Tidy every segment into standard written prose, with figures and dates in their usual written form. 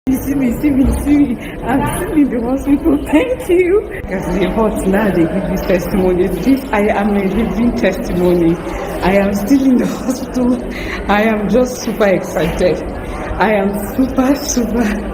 See me. I'm still in the hospital. Thank you. As the report now, they give this testimony. This, I am a living testimony. I am still in the hospital. I am just super excited. I am super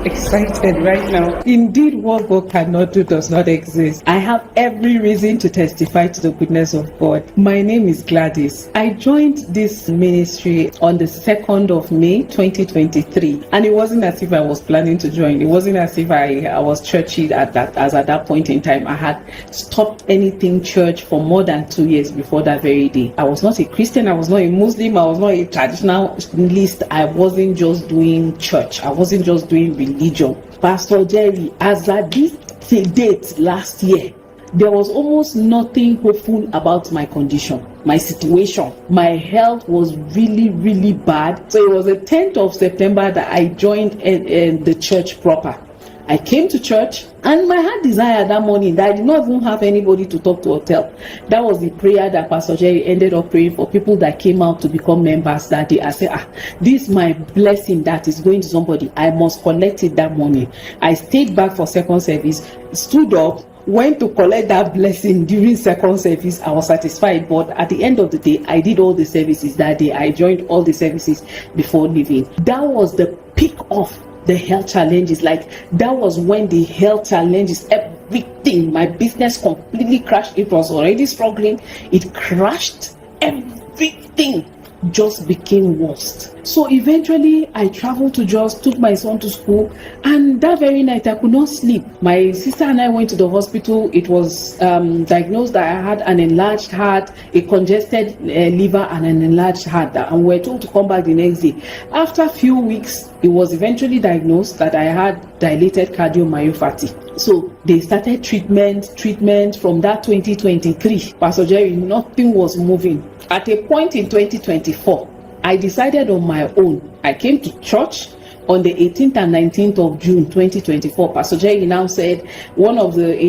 excited right now. Indeed, what God cannot do does not exist. I have every reason to testify to the goodness of God. My name is Gladys. I joined this ministry on the 2nd of May 2023, and it wasn't as if I was planning to join. It wasn't as if I was churchy at that point in time. I had stopped anything church for more than 2 years before that very day. I was not a Christian. I was not a Muslim. I was not a traditionalist. I wasn't just doing church. I wasn't just doing religion. Pastor Jerry, as at this date last year, there was almost nothing hopeful about my condition, my situation. My health was really bad. So it was the 10th of September that I joined the church proper. I came to church, and my heart desire that morning that I did not even have anybody to talk to or tell. That was the prayer that Pastor Jerry ended up praying for people that came out to become members that day. I said, this is my blessing that is going to somebody. I must collect it that morning. I stayed back for second service, stood up, went to collect that blessing during second service. I was satisfied, but at the end of the day, I did all the services that day. I joined all the services before leaving. That was the peak of the health challenges. Like, that was when the health challenges, everything, my business completely crashed. It was already struggling. It crashed. Everything just became worse. So eventually I traveled to Jos, took my son to school, and that very night I could not sleep. My sister and I went to the hospital. It was diagnosed that I had an enlarged heart, a congested liver, and an enlarged heart, and we were told to come back the next day. After a few weeks, it was eventually diagnosed that I had dilated cardiomyopathy. So they started treatment from that 2023. Pastor Jerry, nothing was moving. At a point in 2024, I decided on my own. I came to church on the 18th and 19th of June 2024. Pastor Jerry now said, in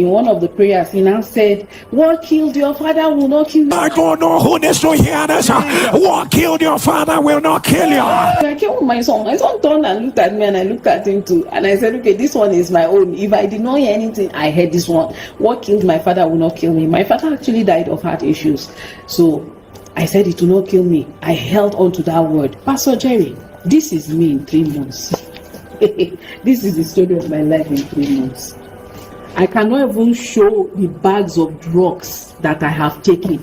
one of the prayers, he now said, what killed your father will not kill you. I don't know who needs to hear this. What killed your father will not kill you. I came with my son. My son turned and looked at me, and I looked at him too. And I said, okay, this one is my own. If I did not hear anything, I heard this one. What killed my father will not kill me. My father actually died of heart issues. So I said it will not kill me. I held on to that word. Pastor Jerry, this is me in 3 months. This is the story of my life in 3 months. I cannot even show the bags of drugs that I have taken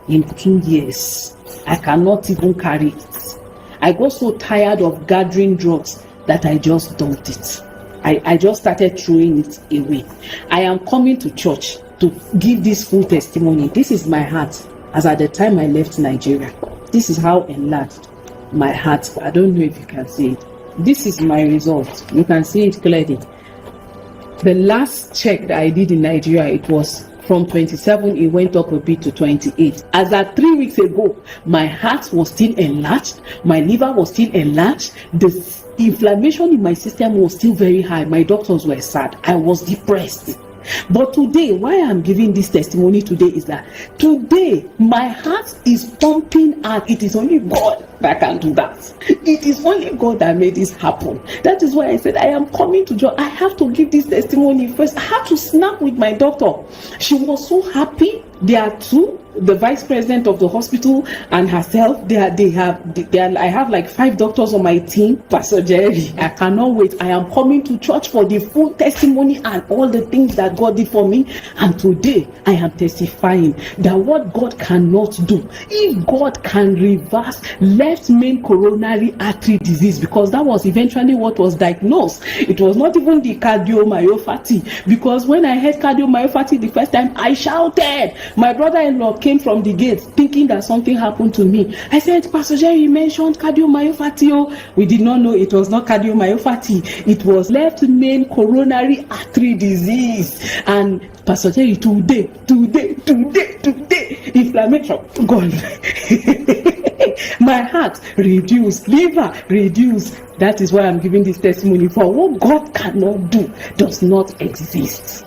in 2 years. I cannot even carry it. I got so tired of gathering drugs that I just dumped it. I just started throwing it away. I am coming to church to give this full testimony. This is my heart as at the time I left Nigeria. This is how enlarged my heart. I don't know if you can see it. This is my result. You can see it clearly. The last check that I did in Nigeria, it was from 27, it went up a bit to 28. As at 3 weeks ago, my heart was still enlarged, my liver was still enlarged, the inflammation in my system was still very high. My doctors were sad. I was depressed. But today, why I'm giving this testimony today is that today my heart is pumping, and it is only God that can do that. It is only God that made this happen. That is why I said I am coming to joy. I have to give this testimony first. I had to snap with my doctor. She was so happy. There are two, the vice president of the hospital and herself. I have like 5 doctors on my team. Pastor Jerry, I cannot wait. I am coming to church for the full testimony and all the things that God did for me. And today I am testifying that what God cannot do, if God can reverse left main coronary artery disease, because that was eventually what was diagnosed. It was not even the cardiomyopathy, because when I heard cardiomyopathy the first time, I shouted. My brother-in-law came from the gate thinking that something happened to me. I said, Pastor Jerry mentioned cardiomyopathy. Oh, we did not know it was not cardiomyopathy. It was left main coronary artery disease. And Pastor Jerry, today, inflammation gone. My heart reduced, liver reduced. That is why I'm giving this testimony. For what God cannot do does not exist.